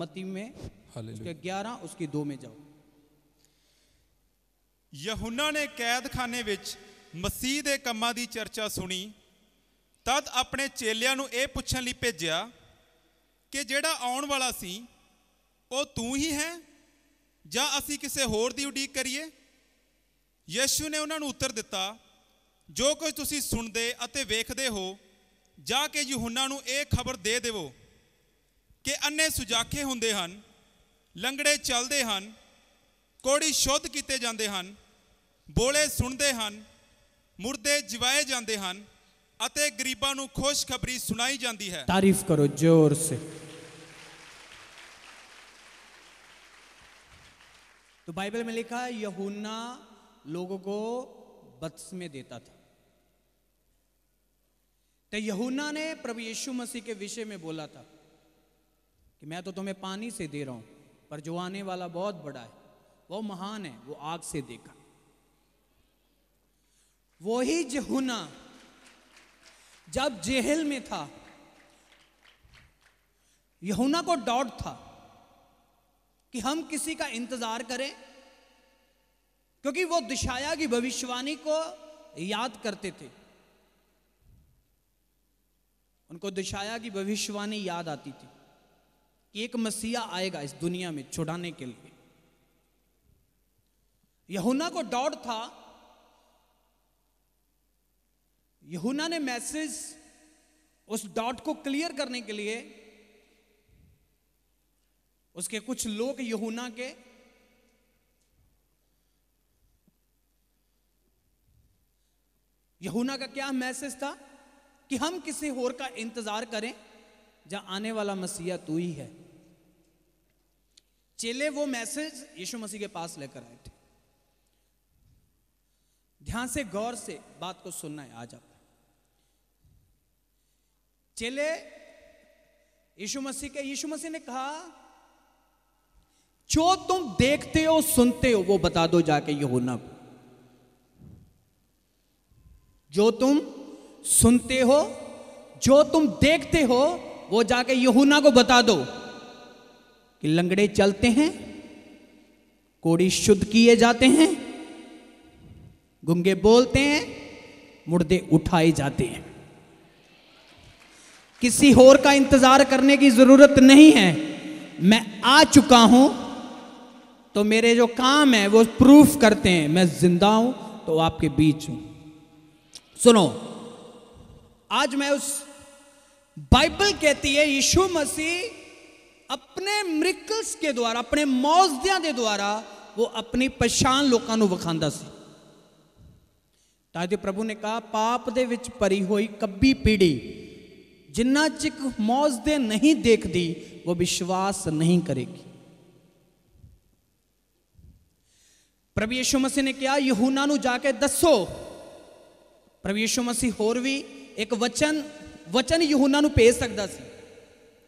मत्ती में उसके 11 उसकी 2 में जाओ। यूहन्ना ने कैदखाने विच मसीह दे कम्मां दी चर्चा सुनी, तद अपने चेलियां नूं इह पुछण लई भेजिया कि जिहड़ा आउण वाला सी ਉਹ तू ही है ਜਾਂ ਅਸੀਂ ਕਿਸੇ ਹੋਰ ਦੀ ਉਡੀਕ ਕਰੀਏ। ਯਿਸੂ ਨੇ ਉਹਨਾਂ ਨੂੰ ਉੱਤਰ ਦਿੱਤਾ, ਜੋ ਕੁਝ ਤੁਸੀਂ ਸੁਣਦੇ ਅਤੇ ਵੇਖਦੇ ਹੋ, ਜਾ ਕੇ ਯੂਹੰਨਾ ਨੂੰ ਇਹ ਖਬਰ ਦੇ ਦੇਵੋ ਕਿ ਅੰਨੇ ਸੁਜਾਖੇ ਹੁੰਦੇ ਹਨ, ਲੰਗੜੇ ਚੱਲਦੇ ਹਨ, ਕੋੜੀ ਸ਼ੁੱਧ ਕੀਤੇ ਜਾਂਦੇ ਹਨ, ਬੋਲੇ ਸੁਣਦੇ ਹਨ, ਮੁਰਦੇ ਜਿਵਾਏ ਜਾਂਦੇ ਹਨ ਅਤੇ ਗਰੀਬਾਂ ਨੂੰ ਖੁਸ਼ਖਬਰੀ ਸੁਣਾਈ ਜਾਂਦੀ ਹੈ। तारीफ करो जोर से। तो बाइबल में लिखा है यूहन्ना लोगों को बपतिस्मे देता था। तो यूहन्ना ने प्रभु यीशु मसीह के विषय में बोला था कि मैं तो तुम्हें पानी से दे रहा हूं, पर जो आने वाला बहुत बड़ा है, वो महान है, वो आग से देगा। वही यूहन्ना जब जेल में था, यूहन्ना को डाउट था कि हम किसी का इंतजार करें, क्योंकि वो दिशाया की भविष्यवाणी को याद करते थे। उनको दिशाया की भविष्यवाणी याद आती थी कि एक मसीहा आएगा इस दुनिया में छुड़ाने के लिए। यूहन्ना को डाउट था। यूहन्ना ने मैसेज उस डाउट को क्लियर करने के लिए उसके कुछ लोग यूहन्ना के यूहन्ना का क्या मैसेज था कि हम किसी और का इंतजार करें, जहां आने वाला मसीहा तू ही है। चेले वो मैसेज यीशु मसीह के पास लेकर आए थे। ध्यान से गौर से बात को सुनना है आज आप। चेले यीशु मसीह ने कहा, जो तुम देखते हो सुनते हो वो बता दो जाके यूहन्ना को। जो तुम सुनते हो, जो तुम देखते हो, वो जाके यूहन्ना को बता दो कि लंगड़े चलते हैं, कोढ़ी शुद्ध किए जाते हैं, गूंगे बोलते हैं, मुर्दे उठाए जाते हैं। किसी और का इंतजार करने की जरूरत नहीं है। मैं आ चुका हूं, तो मेरे जो काम है वो प्रूफ करते हैं मैं जिंदा हूं, तो आपके बीच हूं। सुनो, आज मैं उस बाइबल कहती है यीशु मसीह अपने मिरेकल्स के द्वारा, अपने मौजदियां के द्वारा वो अपनी पहचान लोगों को विखांदा सी। ताकि प्रभु ने कहा, पाप दे विच भरी हुई कब्बी पीढ़ी जिन्ना चिक मौजदे नहीं देखती वो विश्वास नहीं करेगी। प्रभु यीशु मसीह ने कहा, यूहन्ना नूं जाके दसो। प्रभु यीशु मसीह होर भी एक वचन यूहन्ना नूं भेज सकदा सी।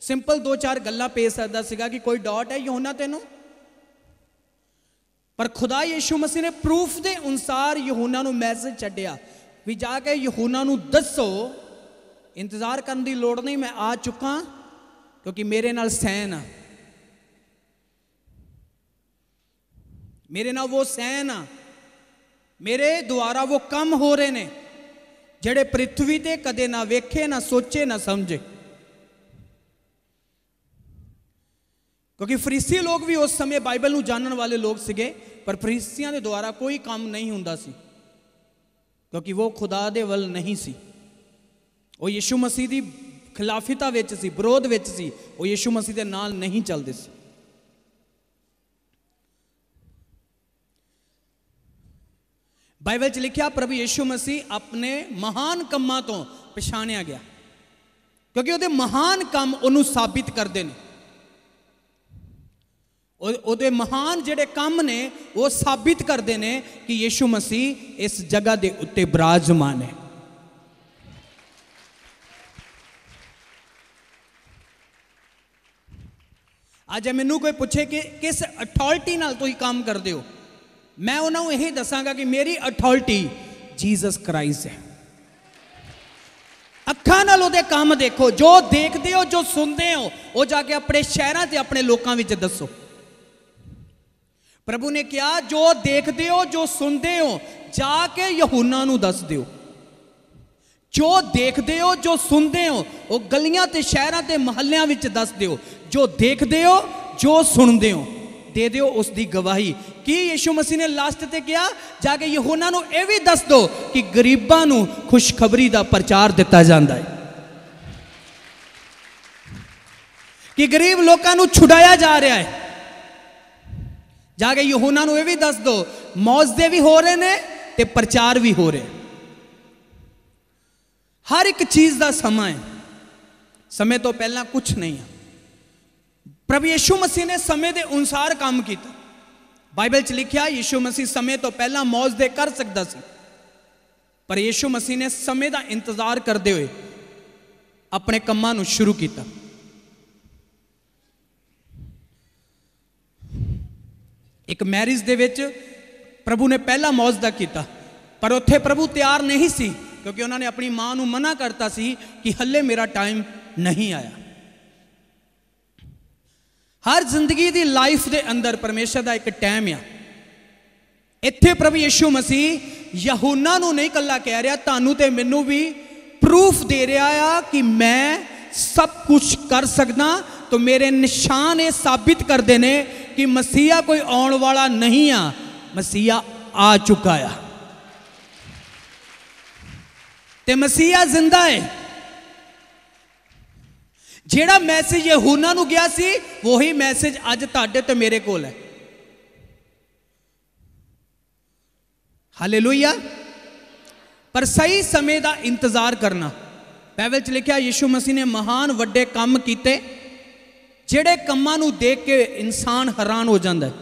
सिंपल 2-4 गल्लां भेज सकदा सीगा कि कोई डाउट है यूहन्ना तेनों, पर खुदा यीशु मसीह ने प्रूफ के अनुसार यूहन्ना नूं मैसेज छड्डिया भी जाके यूहन्ना नूं दसो, इंतजार करने की लोड़ नहीं, मैं आ चुका, क्योंकि मेरे नाल सैन आ, मेरे नाल वो सैन आ, मेरे द्वारा वो कम हो रहे ने जेड़े पृथ्वी ते कदे ना वेखे, ना सोचे, ना समझे। क्योंकि फरीसी लोग भी उस समय बाइबल नूं जानने वाले लोग सिगे, पर फरीसियां दे द्वारा कोई काम नहीं हुंदा सी, क्योंकि वो खुदा दे वल नहीं सी। वो यीशु मसीह की खिलाफिता विच सी, विरोध विच सी, वो यीशु मसीह के नाल नहीं चलते सी। बाइबल च लिखा, प्रभु यीशु मसीह अपने महान कम्मां तो पछाणिया गया, क्योंकि उहदे महान काम उहनूं साबित करते हैं। उहदे महान जिहड़े काम ने वो साबित करते हैं कि यीशु मसीह इस जगह के उत्ते विराजमान है। आज मैनू कोई पूछे कि किस अथॉरिटी नाल तुसीं काम करते हो, मैं उन्होंने यही दसांगा कि मेरी अथॉरिटी जीसस क्राइस्ट है। अखां नाल उहदे काम देखो, जो देखते हो जो सुनते हो वो जाके अपने शहरों से अपने लोगों में दसो। प्रभु ने कहा जो देखते हो जो सुनते हो जाके यूहन्ना नूं दस दिओ। जो देखते हो जो सुनते हो वो गलियां ते शहरों ते महल्लियां विच दस दिओ। जो देखते हो जो सुनते हो दे दिओ उसकी गवाही। कि यीशु मसीह ने लास्ट ते कहा जाके यूहन्ना नूं यह भी दस दो कि गरीबां नूं खुशखबरी का प्रचार दिता जाता है, कि गरीब लोगों नूं छुड़ाया जा रहा है। जाके यूहन्ना नूं यह भी दस दो मौजदे भी हो रहे ने ते प्रचार भी हो रहे। हर एक चीज का समा है, समय तो पहला कुछ नहीं है। प्रभु यीशु मसीह ने समय के अनुसार काम किया। बाइबल च लिखा यीशु मसीह समय तो पहला मौजदे कर सकता सी, पर यीशु मसीह ने समय का इंतजार करते हुए अपने कामां नूं शुरू किया। एक मैरिज दे विच प्रभु ने पहला मौजदा किया, पर उत्थे प्रभु तैयार नहीं सी, क्योंकि उन्होंने अपनी मां नूं मना करता सी कि हले मेरा टाइम नहीं आया। हर जिंदगी की लाइफ के अंदर परमेश्वर का एक टाइम आ। इत्थे प्रभु यीशु मसीह यूहन्ना नूं नहीं कल्ला कह रहा, तानू ते मैनू भी प्रूफ दे रहा है कि मैं सब कुछ कर सकदा। तो मेरे निशान ये साबित करते हैं कि मसीहा कोई आने वाला नहीं आ, मसीहा आ चुका है। ते मसीहा जिंदा है। जेड़ा मैसेज यूहन्ना नूं गया सी वही मैसेज अज तुहाडे ते मेरे कोल है। हालेलुया। पर सही समय का इंतजार करना। बाइबल च लिखा यीशु मसीह ने महान वड्डे काम कीते, जेड़े कामां नूं देख के इंसान हैरान हो जाता है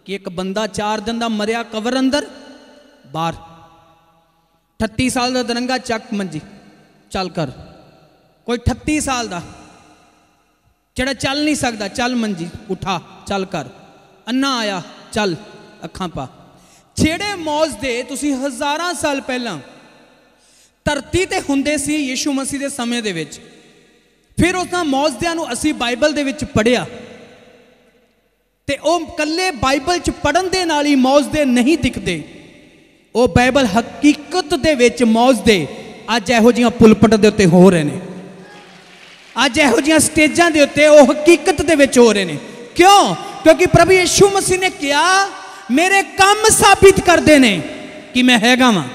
कि एक बंदा 4 दिन का मरिया कबर अंदर बाहर, 38 साल का दरंगा चक मंजी चल कर, कोई 38 साल का जेड़ा चल नहीं सकता चल मंजी उठा चल कर, अन्ना आया चल अखां पा। जेड़े मौजदे तुसी हज़ारां साल पहला धरती ते हुंदे सी यीशु मसीह के समय दे विच, फिर उस मौजदियां नूं असी बाइबल दे विच पढ़िया ते ओ कल्ले बाइबल च पढ़न दे नाल ही मौजदे नहीं दिखते। वो बाइबल हकीकत दे विच मौजदे अज इहो जिहियां पुलपट दे उत्ते हो रहे हैं, अज इहो जिहियां स्टेजां दे उत्ते वो हकीकत दे विच हो रहे हैं। क्यों? क्योंकि प्रभु यीशु मसीह ने कहा मेरे काम साबित करते हैं कि मैं हैगा वां।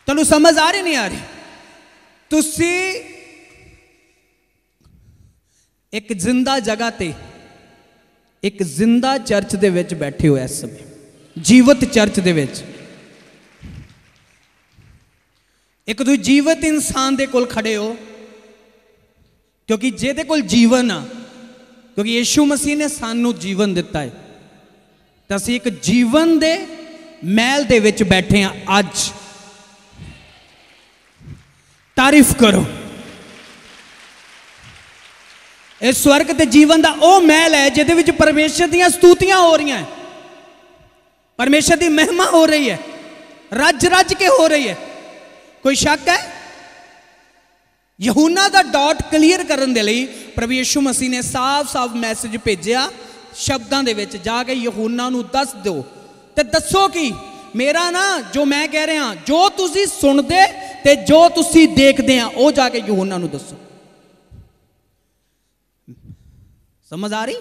तुहानूं समझ आ रही नहीं आ रही? तुसी एक जिंदा जगह ते एक जिंदा चर्च दे विच बैठे हो इस समय, जीवत चर्च दे विच। एक तुम जीवत इंसान दे कोल खड़े हो, क्योंकि जेदे कोल जीवन आ, क्योंकि यीशु मसीह ने सानू जीवन दिता है, तो असीं एक जीवन दे महल दे विच बैठे हैं। अज तारीफ करो, इस स्वर्ग ते जीवन का वह महल है जिहदे विच परमेश्वर दीयां स्तुतियां हो रही हैं, परमेश्वर की महिमा हो रही है, रज रज के हो रही है। कोई शक है? यूहन्ना दा डॉट क्लीयर करने दे लई प्रभु यीशु मसीह ने साफ साफ मैसेज भेजिया शब्दां दे विच, जाके यूहन्ना नूं दस दो ते दसो कि मेरा ना जो मैं कह रहा जो तुसी सुनदे ते जो तुसी देखदे आ वो जाके यूहन्ना नूं दसो। समझ आ रही?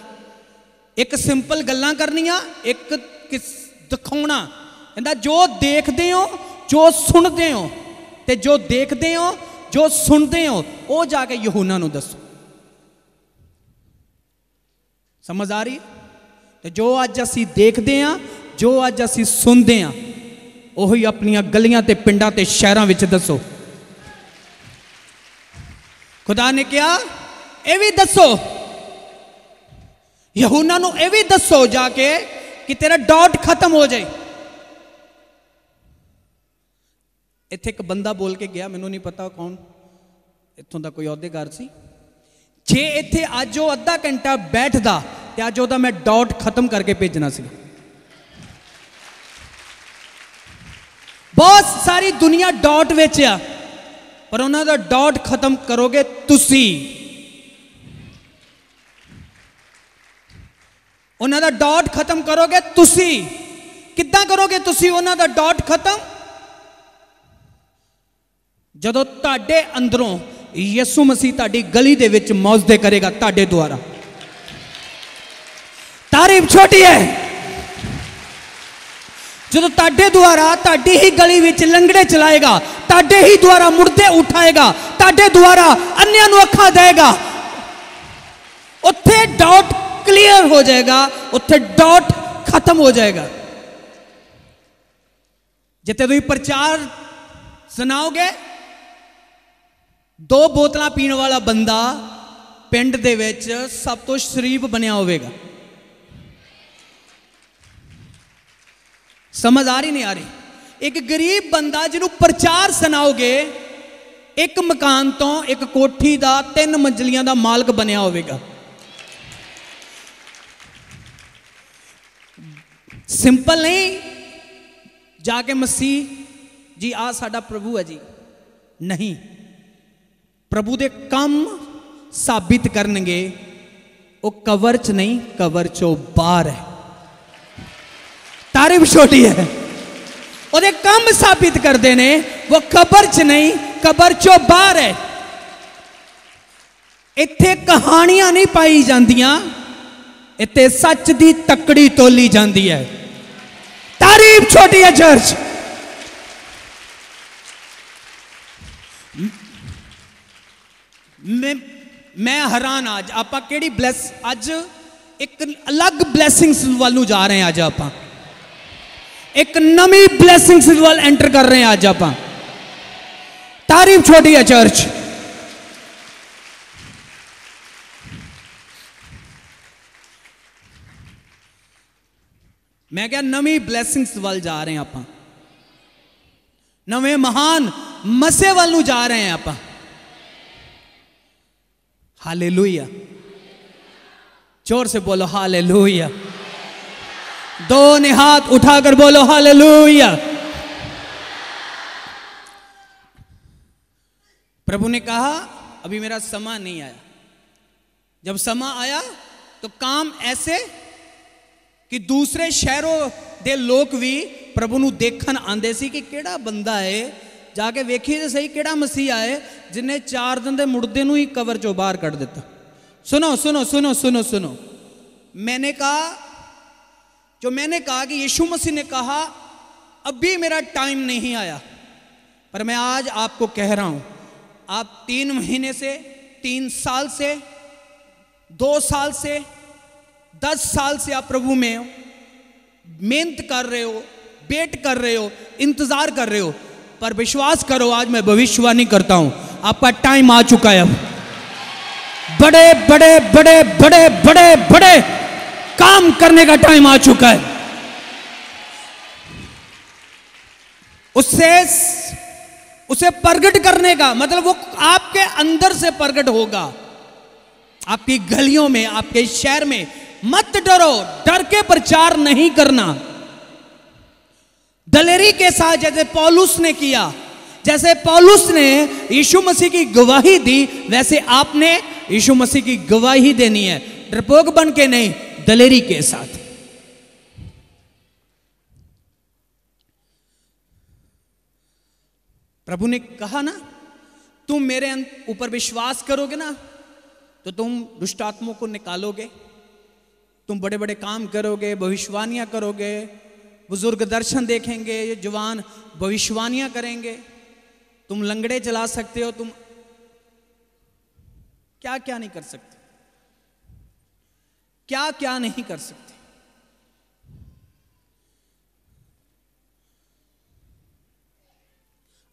एक सिंपल गल्लां करनियां, एक दिखाउणा। कहंदा जो देखदे हो जो सुनदे हो ते जो देखदे हो जो सुनते हो वो जाके यूहन्ना नूं दसो। समझ आ रही? तो जो अज असी देखते हैं जो अज असी सुनते हैं वही अपनियां गलियां ते पिंडां ते शहरां विच दसो। खुदा ने कहा यह भी दसो, यूहन्ना नूं यह भी दसो जाके कि तेरा डॉट खत्म हो जाए। इत्थे एक बंदा बोल के गया, मैनू नहीं पता कौन, इत्थों का कोई अहुदेदार सी। जे इत्थे अज वो अद्धा घंटा बैठदा ते अज ओहदा मैं डॉट खत्म करके भेजना सी। बहुत सारी दुनिया डॉट विच आ, पर उन्हां दा डॉट खत्म करोगे तुसी। उन्हां दा डॉट खत्म करोगे तुसी। किद्दां करोगे तुसी उन्हां दा डॉट खत्म? जदों तुहाडे अंदरों यसु मसीह तुहाडी गली दे विच मौजदे करेगा तुहाडे द्वारा। तारीफ छोटी है। जो तुहाडे द्वारा तुहाडी ही गली विच लंगड़े चलाएगा, तुहाडे ही द्वारा मुर्दे उठाएगा, तुहाडे द्वारा अन्यां नूं अखां देगा, उत्थे डॉट क्लियर हो जाएगा, उत्थे डॉट खत्म हो जाएगा। जिथे तुसीं प्रचार सुनाओगे, 2 बोतलां पीण वाला बंदा पिंड दे विच सब तो शरीफ बनिया होवेगा। समझ आ रही नहीं आ रही? एक गरीब बंदा जिन्हों प्रचार सुनाओगे, एक मकान तो एक कोठी का 3 मंजिलियां का मालक बनिया होवेगा। सिंपल नहीं जाके मसीह जी आ साडा प्रभु है जी, नहीं। प्रभु दे काम साबित करनगे, वो कवर च नहीं, कवर चो बाहर है। तारीफ छोटी है। ਉਹਦੇ ਕੰਮ ਸਾਬਿਤ ਕਰਦੇ ਨੇ, वो कबर च नहीं, कबर चो बाहर है। इत्थे कहानियां नहीं पाई जांदियां, इत्थे सच दी तकड़ी तोली जांदी है। तारीफ छोटी है चर्च। मैं हैरान आज आप केड़ी ब्लैस, अज एक अलग ब्लैसिंग्स वालू जा रहे हैं। अज आप एक नवी ब्लैसिंग्स वाल एंटर कर रहे हैं। आज आप तारीफ छोटी है चर्च। मैं क्या नवी ब्लैसिंग्स वाल जा रहे हैं। आप नवे महान मसे वालू जा रहे हैं। आप हालेलुया, जोर से बोलो हालेलुया। दोनों हाथ उठाकर बोलो हालेलुया। प्रभु ने कहा अभी मेरा समय नहीं आया। जब समय आया तो काम ऐसे कि दूसरे शहरों दे लोग भी प्रभु ਨੂੰ देखन आंदे सी कि केड़ा बंदा है, जाके वेखिए तो सही केड़ा मसीह आए जिन्हें 4 दिन के मुर्दे ਨੂੰ ही कवर चो बाहर कट दिता। सुनो सुनो सुनो सुनो सुनो, मैंने कहा कि यीशु मसीह ने कहा अभी मेरा टाइम नहीं आया, पर मैं आज आपको कह रहा हूं, आप 3 महीने से, 3 साल से, 2 साल से, 10 साल से आप प्रभु में हो, मेहनत कर रहे हो, वेट कर रहे हो, इंतजार कर रहे हो, पर विश्वास करो आज मैं भविष्यवाणी करता हूं, आपका टाइम आ चुका है। बड़े बड़े बड़े बड़े बड़े बड़े काम करने का टाइम आ चुका है। उसे प्रकट करने का मतलब वो आपके अंदर से प्रकट होगा, आपकी गलियों में, आपके शहर में। मत डरो, डर के प्रचार नहीं करना। दलेरी के साथ जैसे पौलुस ने किया, जैसे पौलुस ने यीशु मसीह की गवाही दी, वैसे आपने यीशु मसीह की गवाही देनी है, डरपोक बन के नहीं, दलेरी के साथ। प्रभु ने कहा ना, तुम मेरे ऊपर विश्वास करोगे ना तो तुम दुष्ट आत्माओं को निकालोगे, तुम बड़े बड़े काम करोगे, भविष्यवाणियां करोगे, बुजुर्ग दर्शन देखेंगे, जवान भविष्यवाणियां करेंगे, तुम लंगड़े चला सकते हो, तुम क्या क्या नहीं कर सकते, क्या क्या नहीं कर सकते।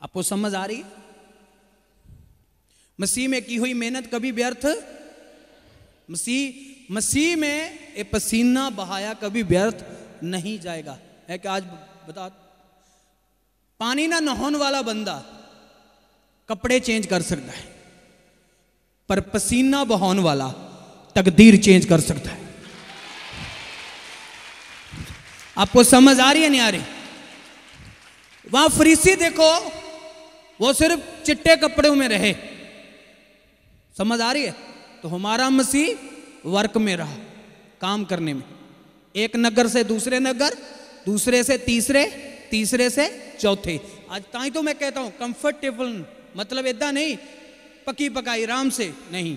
आपको समझ आ रही है? मसीह में की हुई मेहनत कभी व्यर्थ, मसीह में ये पसीना बहाया कभी व्यर्थ नहीं जाएगा। है कि आज बता, पानी ना नहाने वाला बंदा कपड़े चेंज कर सकता है, पर पसीना बहाने वाला तकदीर चेंज कर सकता है। आपको समझ आ रही है नहीं आ रही? वहां फरीसी देखो, वो सिर्फ चिट्टे कपड़ों में रहे। समझ आ रही है? तो हमारा मसीह वर्क में रहा, काम करने में। एक नगर से दूसरे नगर, दूसरे से तीसरे, तीसरे से चौथे। आज ताई तो मैं कहता हूं कंफर्टेबल, मतलब इदा नहीं पकी पकाई आराम से नहीं।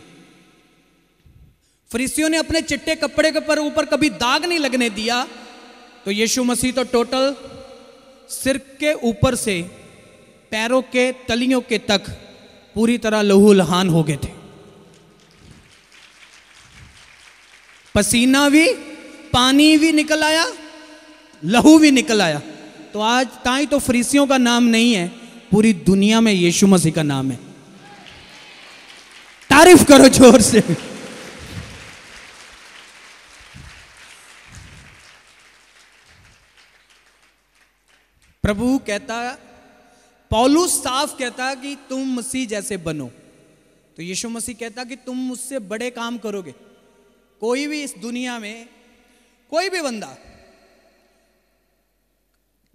फरीसियों ने अपने चिट्टे कपड़े के ऊपर कभी दाग नहीं लगने दिया, तो यीशु मसीह तो टोटल सिर के ऊपर से पैरों के तलियों के तक पूरी तरह लहूलुहान हो गए थे। पसीना भी, पानी भी निकल आया, लहू भी निकल आया। तो आज ताई तो फरीसियों का नाम नहीं है, पूरी दुनिया में यीशु मसीह का नाम है। तारीफ करो जोर से। प्रभु कहता, पौलुस साफ कहता कि तुम मसीह जैसे बनो। तो यीशु मसीह कहता कि तुम मुझसे बड़े काम करोगे। कोई भी इस दुनिया में, कोई भी बंदा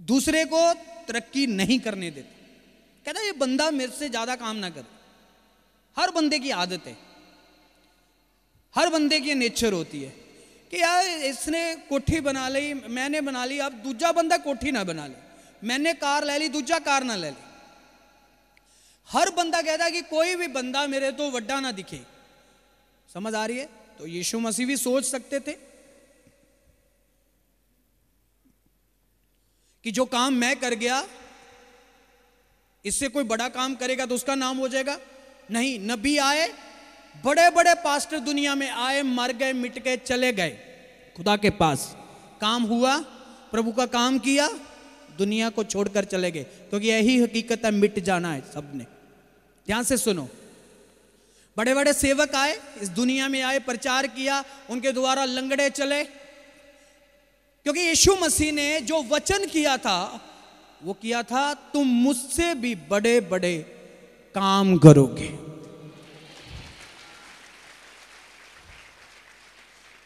दूसरे को तरक्की नहीं करने देता। कहता ये बंदा मेरे से ज्यादा काम ना करे। हर बंदे की आदत है, हर बंदे की नेचर होती है कि यार इसने कोठी बना ली, मैंने बना ली, अब दूजा बंदा कोठी ना बना ले। मैंने कार ले ली, दूजा कार ना ले ली। हर बंदा कहता है कि कोई भी बंदा मेरे तो वड्डा ना दिखे। समझ आ रही है? तो यीशु मसीह भी सोच सकते थे कि जो काम मैं कर गया, इससे कोई बड़ा काम करेगा तो उसका नाम हो जाएगा। नहीं, नबी आए, बड़े बड़े पास्टर दुनिया में आए, मर गए, मिट गए, चले गए खुदा के पास। काम हुआ, प्रभु का काम किया, दुनिया को छोड़कर चले गए। क्योंकि यही हकीकत है, मिट जाना है सबने। ध्यान से सुनो, बड़े बड़े सेवक आए, इस दुनिया में आए, प्रचार किया, उनके द्वारा लंगड़े चले। क्योंकि यीशु मसीह ने जो वचन किया था वो किया था, तुम मुझसे भी बड़े बड़े काम करोगे।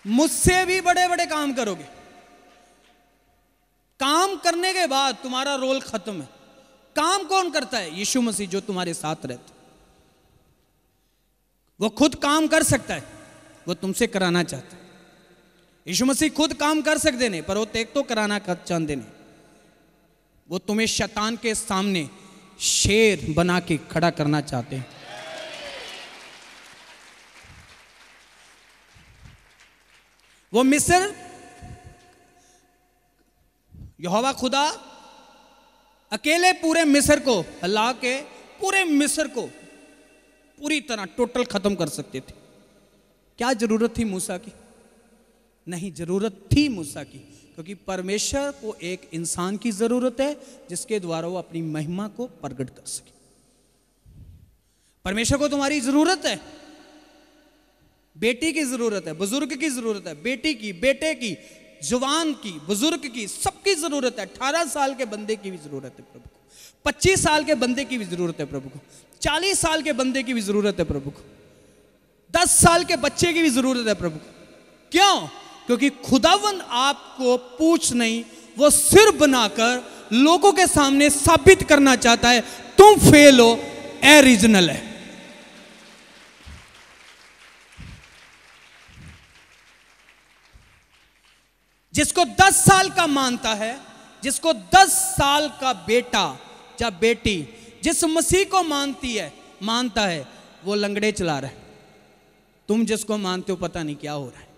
मुझसे भी बड़े बड़े काम करोगे। काम करने के बाद तुम्हारा रोल खत्म है। काम कौन करता है? यीशु मसीह जो तुम्हारे साथ रहता है। वो खुद काम कर सकता है, वो तुमसे कराना चाहता है। यीशु मसीह खुद काम कर सकते नहीं, पर वो तेक तो कराना चाहते नहीं। वो तुम्हें शैतान के सामने शेर बना के खड़ा करना चाहते हैं। वो मिस्र, यहोवा खुदा अकेले पूरे मिस्र को हिला के, पूरे मिस्र को पूरी तरह टोटल खत्म कर सकते थे। क्या जरूरत थी मूसा की? नहीं, जरूरत थी मूसा की, क्योंकि परमेश्वर को एक इंसान की जरूरत है जिसके द्वारा वो अपनी महिमा को प्रकट कर सके। परमेश्वर को तुम्हारी जरूरत है, बेटी की जरूरत है, बुजुर्ग की जरूरत है, बेटी की, बेटे की, जवान की, बुजुर्ग की, सबकी जरूरत है। 18 साल के बंदे की भी जरूरत है प्रभु को, 25 साल के बंदे की भी जरूरत है प्रभु को, 40 साल के बंदे की भी जरूरत है प्रभु को, 10 साल के बच्चे की भी जरूरत है प्रभु को। क्यों? क्योंकि खुदावंद आपको पूछ नहीं, वो सिर बनाकर लोगों के सामने साबित करना चाहता है तुम फेल हो, एरिजिनल है। जिसको 10 साल का मानता है, जिसको 10 साल का बेटा या बेटी जिस मसीह को मानता है, वो लंगड़े चला रहा है। तुम जिसको मानते हो पता नहीं क्या हो रहा है।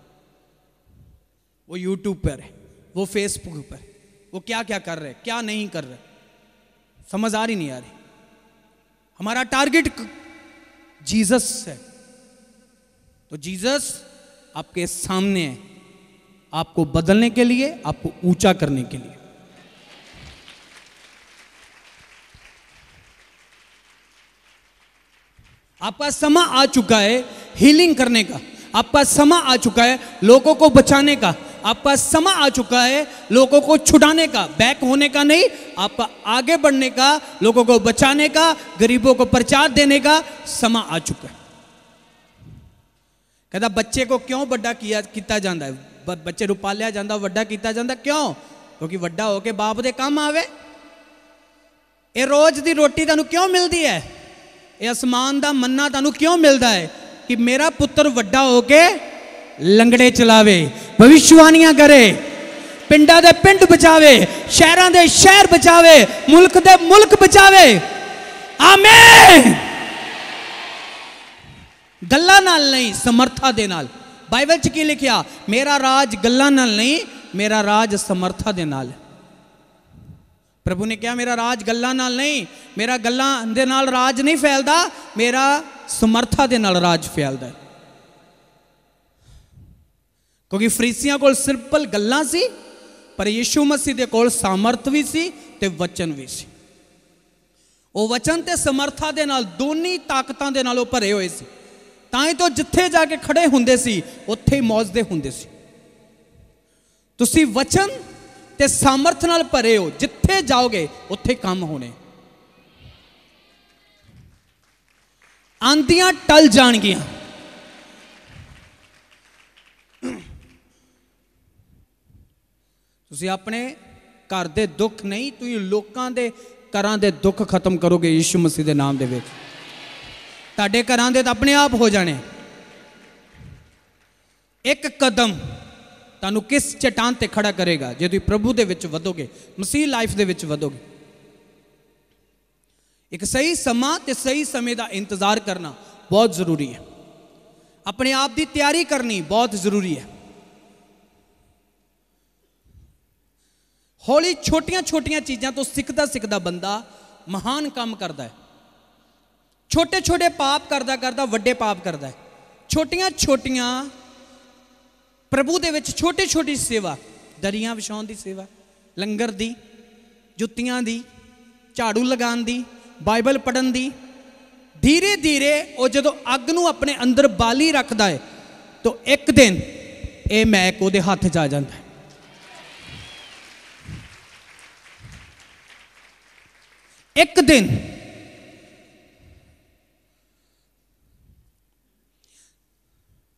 वो यूट्यूब पर है, वो फेसबुक पर, वो क्या क्या कर रहे, क्या नहीं कर रहे, समझ आ रही नहीं आ रही। हमारा टारगेट जीसस है। तो जीसस आपके सामने है, आपको बदलने के लिए, आपको ऊंचा करने के लिए। आपका समय आ चुका है हीलिंग करने का, आपका समय आ चुका है लोगों को बचाने का, आपका समय आ चुका है लोगों को छुड़ाने का, बैक होने का नहीं, आपका आगे बढ़ने का, लोगों को बचाने का, गरीबों को प्रचार देने का समय आ चुका है। कहता बच्चे को क्यों बड़ा किया जाता है? बच्चे नु पालिया जाता, वड्डा किया जाता क्यों? क्योंकि वड्डा होके बाप दे काम आवे। ये रोज की रोटी तुहानू क्यों मिलती है? ये आसमान का मन्ना तुहानू क्यों मिलता है? कि मेरा पुत्र वड्डा होके लंगड़े चलावे, भविष्यवाणियां करे, पिंडा दे पिंड बचावे, शहरां दे शहर बचावे, मुल्क दे मुल्क बचावे। आमीन। गल्लां नाल नहीं, समर्था दे नाल। बाइबल च की लिखिया? मेरा राज गल्लां नाल नहीं, मेरा राज समर्था दे नाल। प्रभु ने कहा मेरा राज गल्लां नाल नहीं, मेरा गल्लां दे नाल राज नहीं फैलदा, मेरा समर्था दे नाल राज फैलदा है। क्योंकि फरीसियां कोल सिंपल गल्लां सी, पर यीशु मसीह दे कोल सामर्थ भी सी ते वचन भी सी। वो वचन ते समर्था दे नाल दोनी ताकतां दे नाल वो भरे होए सी। तां ही तो जिथे जाके खड़े हुंदे सी उत्थे ही मौजदे हुंदे सी। तुसी वचन ते सामर्थ नाल भरे हो, जिथे जाओगे उत्थे काम होने। आंदियां टल जाणगियां, तुसी अपने घर दे दुख नहीं, तुसी लोकां दे घरां दे दुख खत्म करोगे यीशु मसीह दे नाम दे विच। तुहाडे घरां दे तां अपने आप हो जाने। एक कदम तुहानू किस चट्टान ते खड़ा करेगा जे तुसीं प्रभु दे विच वधोगे, मसीह लाइफ दे विच वधोगे। एक सही समा ते सही समय दा इंतजार करना बहुत जरूरी है। अपने आप दी तैयारी करनी बहुत जरूरी है। हौली छोटियां छोटियां चीज़ां तो सीखदा सीखदा बंदा महान काम करता है। छोटे छोटे पाप करदा करदा वड्डे पाप करता है। छोटियां छोटियां प्रभु दे विच छोटी छोटी सेवा, दरियां विछाउण दी सेवा, लंगर दी, जुत्तियां दी, झाड़ू लगाउण दी, बाइबल पढ़न दी, धीरे धीरे वो जदों अग नूं अपने अंदर बाली रखता है तो एक दिन ये मैक उहदे हत्थ च आ जाता है। एक दिन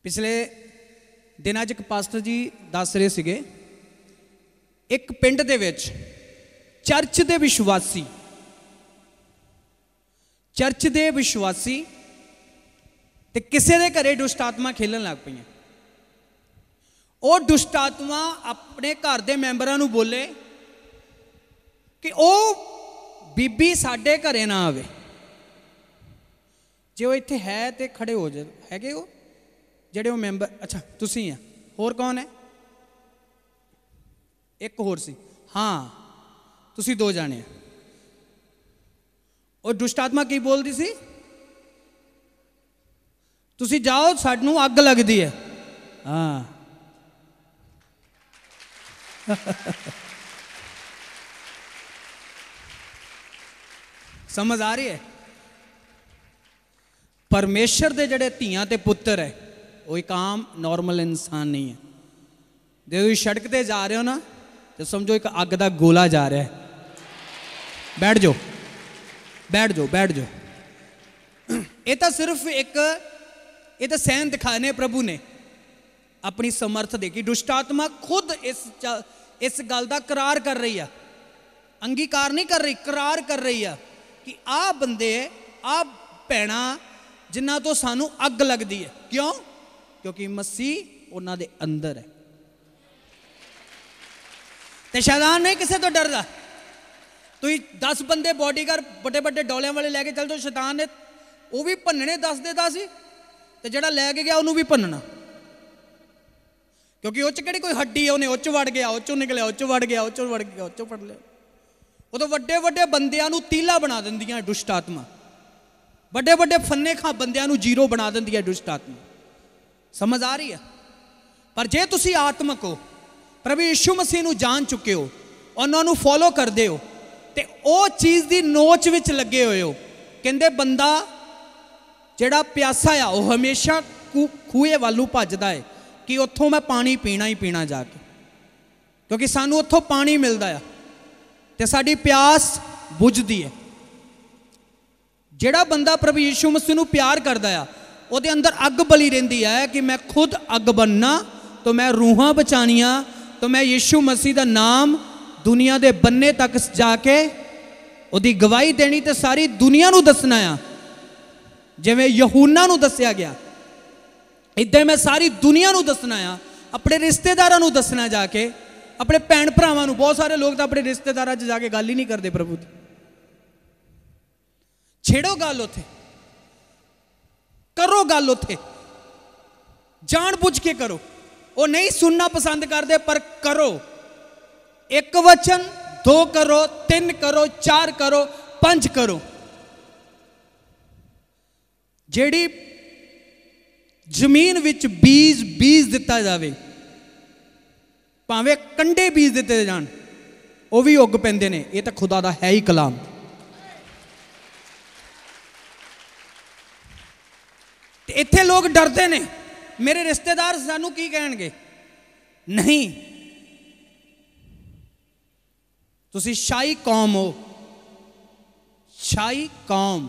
पिछले दिनां च एक पास्टर जी दस रहे सीगे, एक पिंड दे विच चर्च दे विश्वासी ते किसी दे घरे दुष्ट आत्मा खेलन लग पई। वो दुष्ट आत्मा अपने घर दे मैंबरां नूं बोले कि वो बीबी साडे घरे ना आवे। जे वो इत्थे है तो खड़े हो जाए, हैगे वो जेडे वो मैंबर। अच्छा तुसी हैं, होर कौन है? एक होर सी, हाँ तुसी दो जाने हैं। और दुष्ट आत्मा की बोलती सी? तुसी जाओ सानू अग लगती है। हाँ समझ आ रही है? परमेश्वर दे जड़े धीआं ते पुत्र है वो एक आम नॉर्मल इंसान नहीं है। जो तुम सड़क ते जा रहे हो ना तो समझो एक अग दा गोला जा रहा है। बैठ जाओ बैठ जाओ बैठ जाओ। ये तो सिर्फ एक ये तो सहन दिखाने प्रभु ने अपनी समर्थ देखी। दुष्ट आत्मा खुद इस गल का करार कर रही है, अंगीकार नहीं कर रही, करार कर रही है कि आ बंदे आ भैणा जिन्हां तो सानू अग लगती है। क्यों? क्योंकि मसीह उन्हां दे अंदर है। ते शैतान नहीं किसी तो डरदा। तुसीं 10 बंदे बॉडीगार्ड बड़े बड़े डोलियां वाले लैके चल जाओ, शैतान ने वो भी भन्नने 10 दे 10 ही, ते जिहड़ा लैके गया उन्होंने भी भन्नना। क्योंकि उस किहड़ी कोई हड्डी है, उन्हें उच वड़ गया, उचों निकलिया, उच वड़ गया, उचों वड़ गया, उचों फड़ लिया। वो तो वड्डे वड्डे बंदियां नूं तीला बना दिंदियां दुष्ट आत्मा। बड़े बड़े फन्ने खां बंदियां नूं जीरो बना दिंदी है दुष्ट आत्मा। समझ आ रही है? पर जे तुसी आत्मक हो, प्रभु यीशु मसीह नूं जान चुके हो, उन्होंने फॉलो करते हो, तो वो चीज़ की नोच विच लगे हुए हो। कहते बंदा जिहड़ा प्यासा आ वो हमेशा खूहे वालू भजदा है कि उत्थों मैं पानी पीना ही पीना जाके, क्योंकि सानू उत्थों पानी मिलता है तो साडी प्यास बुझदी है। जिहड़ा बंदा प्रभु यीशु मसीह नूं प्यार करदा है ਉਹਦੇ अंदर अग बली रहिंदी है कि मैं खुद अग बनना तो मैं रूहां बचानियां, तो मैं यीशु मसीह का नाम दुनिया के बन्ने तक जाके ਉਹਦੀ ਗਵਾਹੀ ਦੇਣੀ ਤੇ ਸਾਰੀ ਦੁਨੀਆ ਨੂੰ ਦੱਸਣਾ ਆ। ਜਿਵੇਂ ਯਹੂਨਾ ਨੂੰ ਦੱਸਿਆ ਗਿਆ, ਇੱਦਾਂ ਮੈਂ ਸਾਰੀ ਦੁਨੀਆ ਨੂੰ ਦੱਸਣਾ ਆ, ਆਪਣੇ ਰਿਸ਼ਤੇਦਾਰਾਂ ਨੂੰ ਦੱਸਣਾ, ਜਾ ਕੇ ਆਪਣੇ ਭੈਣ ਭਰਾਵਾਂ ਨੂੰ। ਬਹੁਤ ਸਾਰੇ ਲੋਕ ਤਾਂ ਆਪਣੇ ਰਿਸ਼ਤੇਦਾਰਾਂ 'ਚ ਜਾ ਕੇ ਗੱਲ ਹੀ ਨਹੀਂ ਕਰਦੇ ਪ੍ਰਭੂ ਦੀ। ਛੇੜੋ ਗੱਲ ਉੱਥੇ, करो गल उत्थे, जान बुझ के करो। वो नहीं सुनना पसंद करते पर करो। एक वचन 2 करो, 3 करो, 4 करो, 5 करो। जेड़ी जमीन विच बीज दिता जावे, भावें कंडे बीज दिते जान, वो भी उग पैंदे ने। ये तो खुदा दा है ही कलाम। इत्थे लोग डरते ने, मेरे रिश्तेदार सानू की कहणगे। नहीं, तुसी शाही कौम हो, शाही कौम,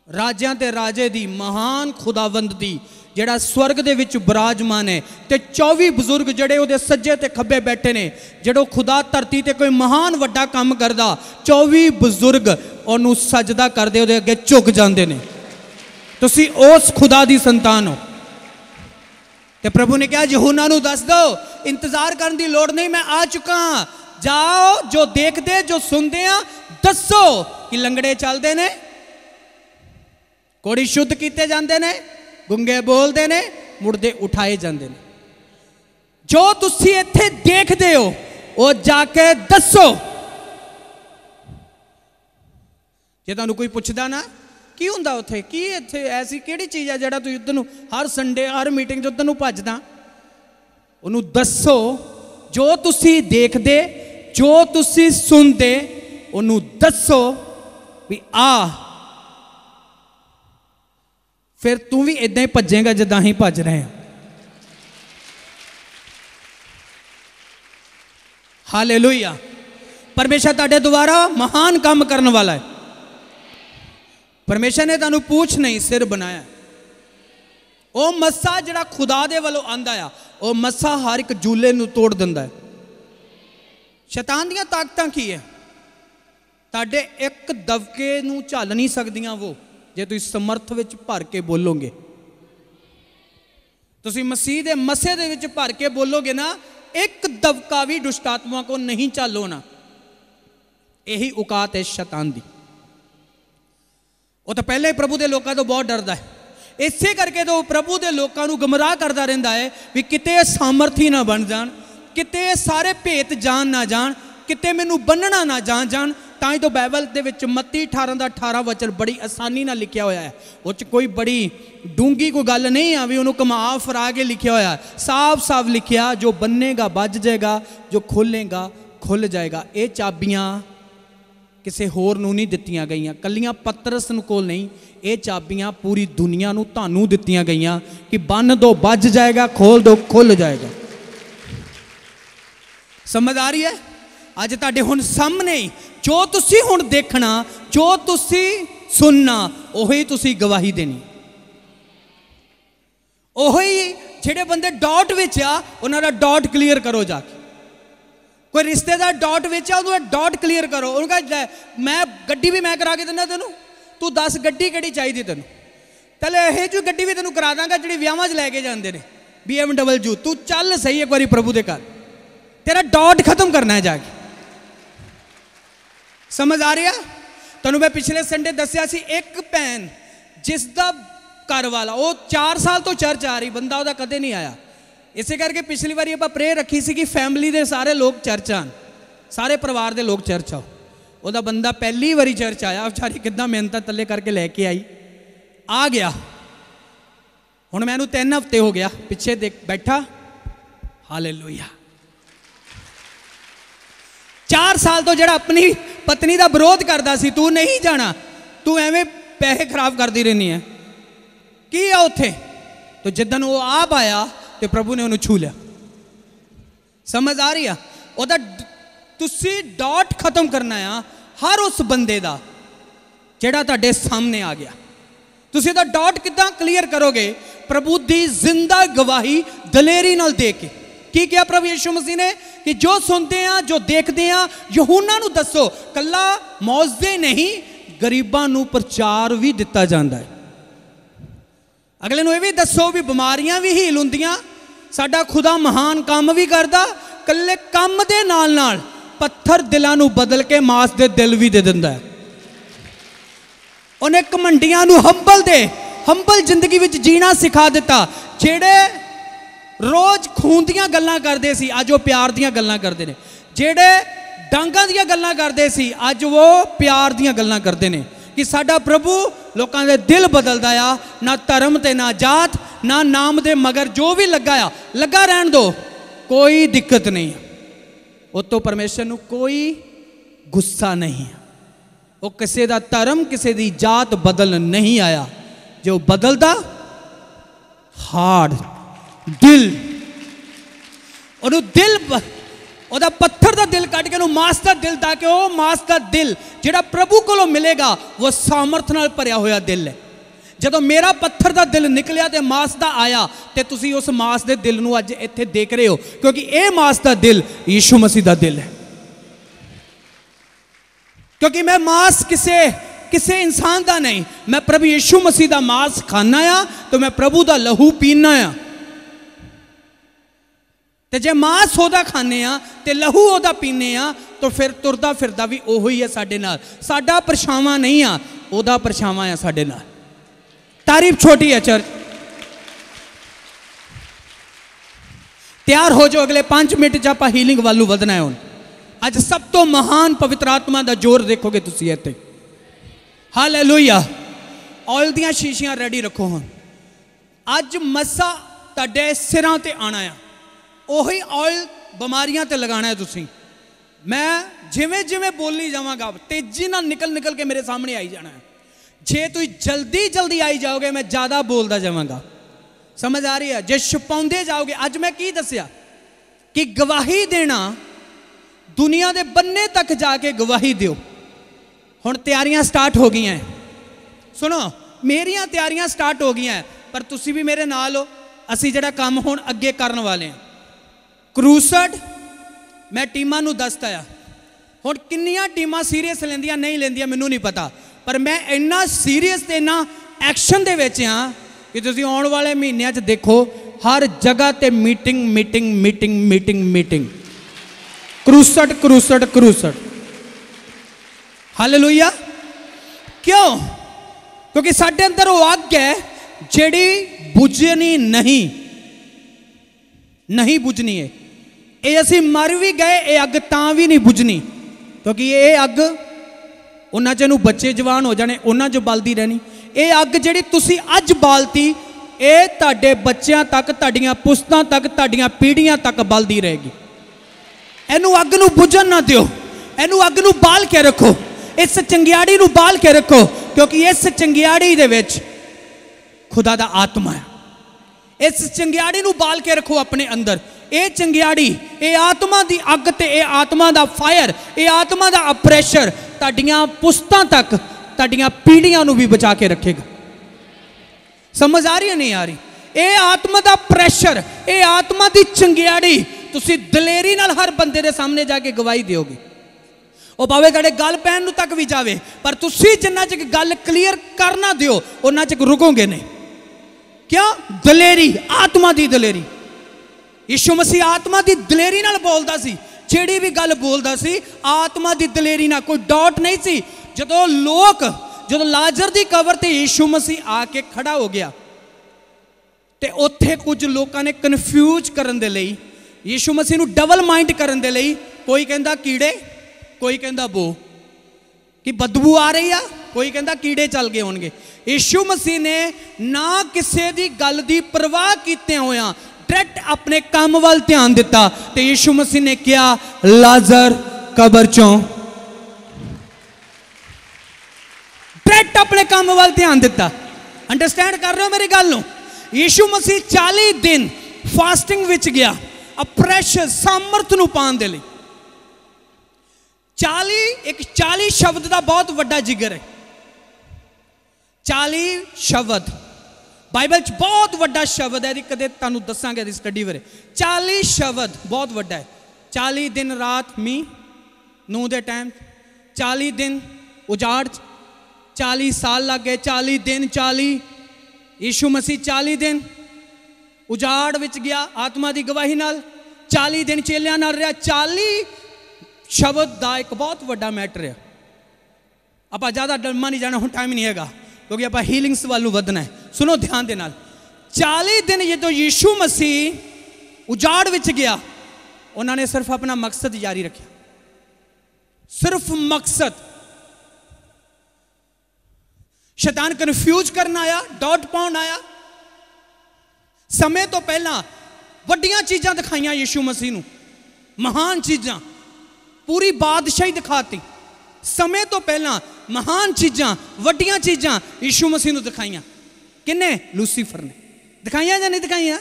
राजियां ते राजे दी, महान खुदावंद दी, जिहड़ा स्वर्ग दे विच विराजमान है, ते 24 बजुर्ग जिहड़े उहदे सज्जे ते खब्बे बैठे ने, जिहड़ो खुदा धरती ते कोई महान वड्डा काम करदा, 24 बजुर्ग उहनूं सजदा करदे, उहदे अगे झुक जांदे ने। तुसी उस खुदा दी संतान हो। ते प्रभु ने कहा यूहन्ना नूं दस दो, इंतजार करने की लोड़ नहीं, मैं आ चुका हाँ। जाओ, जो देखते जो सुनते हैं दसो कि लंगड़े चलते ने, कोड़ी शुद्ध किए जाते ने, गुंगे बोलते ने, मुर्दे उठाए जाते ने। जो तुसी इत्थे देखते हो वो जाके दसो। जे तुहानूं कोई पुछदा ना की हुंदा उत्थे, की इत्थे ऐसी किहड़ी चीज़ है जिहड़ा तुसीं उधर नूं हर संडे हर मीटिंग 'च उधर नूं भजदा, उहनूं दसो। जो तुसीं देखदे, जो तुसीं सुनदे, उहनूं दसो भी आ, फिर तू भी इदां ही भजेगा जिद्दां ही भज रहे हैं। हालेलुया। परमेश्वर तुहाडे द्वारा महान काम करने वाला है। परमेश्वर ने तुहानूं पूछ नहीं सिर बनाया। वो मस्सा जिहड़ा खुदा दे वल्लों आंदा आ, वो मस्सा हर एक जूले नूं तोड़ दिंदा है। शैतान दीयां ताकतां की है? तुहाडे एक दबके नूं झल नहीं सकदियां वो, जे तुसीं समर्थ विच भर के बोलोगे। तुसीं मसीह दे मसे दे विच भर के बोलोगे ना, एक दबका भी दुष्ट आत्मा को नहीं झल होना। यही औकात है शैतान दी। वो तो पहले ही प्रभु के लोगों तो बहुत डरता है, इसे करके तो प्रभु के लोगों को गुमराह करता रहता है भी किते सामर्थी ना बन जान, किते सारे भेत जान ना जान, किते मैनू बनना ना जान। ताई तो बाइबल के विच मत्ती 18:18 वचन बड़ी आसानी ना लिखा होया है। उस कोई बड़ी डूंगी कोई गल नहीं आ भी उन्होंने घुमा फरा के लिखा होया, साफ साफ लिखिया, जो बनेगा बज जाएगा, जो खोलेगा खुल जाएगा। ये चाबियां किसी होर नूं नहीं दित्तियां गईयां, कलियां पतरस कोल नहीं, ये चाबियां पूरी दुनिया नूं तुहानूं दित्तियां गईयां कि बन दो बज जाएगा, खोल दो खुल जाएगा। समझ आ रही है? अज तुहाडे हुण सामने जो तुसी हुण देखना, जो तुसी सुनना, उही तुसी गवाही देनी। उही जिहड़े बंदे डॉट विच आ, उन्हां दा डॉट क्लीयर करो जाके। कोई रिश्तेदार डॉट विच आ, उहदा डॉट क्लीयर करो। उन्होंने कहा मैं गड्डी भी मैं करा के दिंदा तेनू, तू दस गड्डी किहड़ी चाहिदी तेनू, पहले यह जी गड्डी भी तेनू करा दांगा जिहड़ी विआहां 'च लैके जांदे ने, BMW। तू चल सही एक बारी प्रभु दे घर, तेरा डॉट खत्म करना है जाके। समझ आ रही है? तुहानूं मैं पिछले संडे दस्सिया सी, एक भैन जिसदा घर वाला वो 4 साल तो चर्च आ रही, बंदा उहदा कदे नहीं आया। इसे करके पिछली बारी आप प्रेयर रखी सी कि फैमिली के सारे लोग चर्च आन, सारे परिवार के लोग चर्च आओ। वह बंदा पहली बारी चर्च आया, बेचारी कितना मेहनत तले करके लैके आई, आ गया। हुण मैनू 3 हफ्ते हो गया पिछे देख बैठा। हालेलुया। 4 साल तो जिहड़ा अपनी पत्नी का विरोध करता सी, तू नहीं जाना, तू एवें पैसे खराब करती रहनी है, की आ उत्थे। तो जिदन वो आप आया तो प्रभु ने उन्हें छू लिया। समझ आ रही है? ओदा तुसी डॉट खत्म करना है हर उस बंदे दा जिहड़ा तुहाडे सामने आ गया। तुसी ओदा डॉट किदां क्लीयर करोगे? प्रभु दी जिंदा गवाही दलेरी नाल दे के। की क्या प्रभु यीशु मसीह ने कि जो सुनते हैं जो देखते हैं यूहन्ना नूं दसो, कल्ला मौजदे नहीं गरीबां नूं प्रचार भी दिता जाता है। अगले नूं ये भी दसो भी बीमारियां भी हील हुंदियां, साडा खुदा महान काम भी करदा, कल्ले काम दे नाल नाल पत्थर दिलां नूं बदल के मास दे दिल भी दे दिंदा है। उन्हें घमंडियां नूं हंबल जिंदगी विच जीना सिखा दिता। जेड़े रोज खून दियां गल्लां करदे सी अज वो प्यार दियां गल्लां करदे ने, जेड़े डांगां दियां गल्लां करदे सी अज वो प्यार दियां गल्लां करदे ने। कि साडा प्रभु लोकां दे दिल बदलदा आ, ना धर्म ते ना जात ना नाम दे मगर जो भी लगा रहन दो, कोई दिक्कत नहीं है। उतो परमेश्वर नूं कोई गुस्सा नहीं है। वो किसी का धर्म किसी की जात बदल नहीं आया, जो बदलदा हार्ट दिल, दिल ओदा पत्थर का दिल कट के मास का दिल, ताकि वो मास का दिल जिहड़ा प्रभु को मिलेगा वो सामर्थ नाल भरिया होया दिल है। जदों मेरा पत्थर का दिल निकलिया तो मास का आया, तो तुसी उस मास के दिल नूं अज इत्थे देख रहे हो, क्योंकि ये मास का दिल यीशु मसीह का दिल है। क्योंकि मैं मास किसे इंसान का नहीं, मैं प्रभु यीशु मसीह का मास खाना आ, तो मैं प्रभु का लहू पीना आ। तो जे मास ओदा खाने आ तो लहू ओदा पीने आ, तो फिर तुरदा फिरदा भी ओही है साडे नाल। साडा परछावां नहीं आ, ओदा परछावां आ साडे नाल। तारीफ छोटी है चर्च। तैयार हो जाओ, अगले 5 मिनट च आपां हीलिंग वालू वधना है। हुण अज सब तो महान पवित्र आत्मा का जोर देखोगे तुसी इत्थे। हालेलुया। ऑयल दियां शीशियां रेडी रखो। हुण अज मसा तुहाडे सिरां ते आना है, ओही ऑयल बीमारियां ते लगाना है तुसी। मैं जिवें जिवें बोली जावांगा तेजी नाल निकल के मेरे सामने आई जाना है। जे तुम जल्दी आई जाओगे मैं ज़्यादा बोलता जावांगा। समझ आ रही है? जे छुपाउंदे जाओगे, अज मैं की दसिया कि गवाही देना, दुनिया के बन्ने तक जाके गवाही दियो। हुण तैयारियां स्टार्ट हो गई हैं। सुनो, मेरियां तैयारियां स्टार्ट हो गई हैं, पर तुसी भी मेरे नाल हो। असी जिहड़ा काम हुण अगे करन वाले हैं, क्रूसड मैं टीमां नूं दसता आ। हुण किन्नियां टीमां सीरीयस लैंदियां नहीं लैंदियां मैनूं नहीं पता, पर मैं इन्ना सीरीयस ते इन्ना एक्शन दे विच हां कि तुसीं आउण वाले महीनों च देखो हर जगह ते मीटिंग क्रूसड। हालेलुया। क्यों? क्योंकि साडे अंदर वो अग है जिहड़ी बुझनी नहीं बुझनी है। ये असी मर भी गए, ये अग तां भी नहीं बुझनी, क्योंकि ये अग उन्हां च बच्चे जवान हो जाने, उन्हां च बलदी रहनी। ये अग जिहड़ी तुसी अज बालती, ये तुहाडे बच्चों तक, तुहाडीआं पुश्तां तक, तुहाडीआं पीढ़ियां तक बलदी रहेगी। इनू अग नू बुझन ना दिओ, इनू अग नू बाल के रखो, इस चंगियाड़ी नू बाल के रखो, क्योंकि इस चंगियाड़ी दे विच खुदा दा आत्मा है। इस चंगियाड़ी नू बाल के रखो अपने अंदर। ये चंगियाड़ी, ये आत्मा दी अग ते ये आत्मा दा फायर, ये आत्मा दा प्रेशर तुहाडीआं पुश्तां तक, तुहाडीआं पीढ़ियां नू भी बचा के रखेगा। समझ आ रही है नहीं आ रही? ये आत्मा दा प्रेशर, ये आत्मा दी चंगियाड़ी तुसी दलेरी नाल हर बंदे दे सामने जाके गवाही दिओगे। वो भावे तुहाडे गल पैन नू तक भी जावे, पर तुसी जिन्ना चक गल क्लीयर करना दिओ उन्ना चक रुकोगे नहीं। क्यों? दलेरी, आत्मा दी दलेरी। यीशु मसीह आत्मा दी दलेरी नाल बोलदा सी, जेड़ी भी गल बोलदा सी आत्मा दी दलेरी नाल, कोई डाउट नहीं सी। जदों लाजर दी कबर ते यीशु मसीह आके खड़ा हो गया, ते उत्थे कुछ लोगों ने कन्फ्यूज करन दे लई, यीशु मसीह नू डबल माइंड करन दे लई, कोई कहंदा कीड़े, कोई कहंदा बो कि बदबू आ रही आ, कोई कहंदा कीड़े चल गए होणगे। यीशु मसीह ने ना किसी दी गल दी परवाह कीते होया डायरेक्ट अपने काम वाल ध्यान दिता, तो यीशु मसीह ने क्या? लाजर कबर चों, डायरेक्ट अपने काम वाल ध्यान दिता। अंडरस्टैंड कर रहे हो मेरी गल नूं? यीशु मसीह 40 दिन फास्टिंग विच गया, प्रेशर सामर्थ नूं पाउण दे लई। 40 शब्द का बहुत वड्डा जिगर है। 40 शब्द बाइबल च बहुत वड्डा शब्द है, कदे तुहानूं दसांगे दी स्टडी बारे। 40 शब्द बहुत वड्डा है। 40 दिन रात मींह नूह दे टाइम, 40 दिन उजाड़, 40 साल लग गए, 40 दिन 40 यीशु मसीह 40 दिन उजाड़ विच गया आत्मा की गवाही नाल, 40 दिन चेलियां नाल रहा। 40 शब्द का एक बहुत वड्डा मैटर है। आप ज़्यादा डरमा नहीं जाना, हुण टाइम नहीं हैगा क्योंकि आप हीलिंग्स वालू वधना है। सुनो ध्यान दे नाल, 40 दिन जो यीशु मसीह उजाड़ विच गया, उन्होंने सिर्फ अपना मकसद जारी रखा, सिर्फ मकसद। शैतान कन्फ्यूज करना आया, डाउट पाउन आया। समय तो पहला वड्डियां चीज़ां दिखाइयां यीशु मसीह नूं, महान चीज़ां, पूरी बादशाही दिखाती। समय तो पहला महान चीज़ां, वड्डियां चीज़ां यीशु मसीह नूं दिखाइयां। किन्ने? लूसीफर ने दिखाइयां या नहीं दिखाइयां?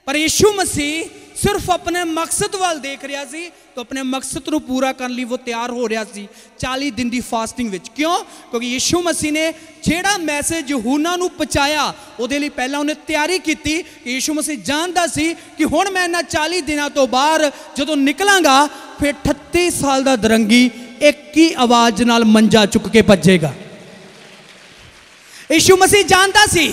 पर यीशु मसीह सिर्फ अपने मकसद वाल देख रहा सी, तो अपने मकसद को पूरा करने लिए वो तैयार हो रहा सी 40 दिन की फास्टिंग विच। क्यों? क्योंकि यीशु मसीह ने जेड़ा मैसेज यूहन्ना नूं पहुंचाया, उहदे लई पहला उन्हें तैयारी की। यीशु मसीह जानता सी कि हुण मैं इन्हां 40 दिनों तो बाहर जदों निकलांगा, फिर 38 साल का दरंगी एक ही आवाज नाल मंजा चुक के भजेगा। यीशु मसीह जानता सी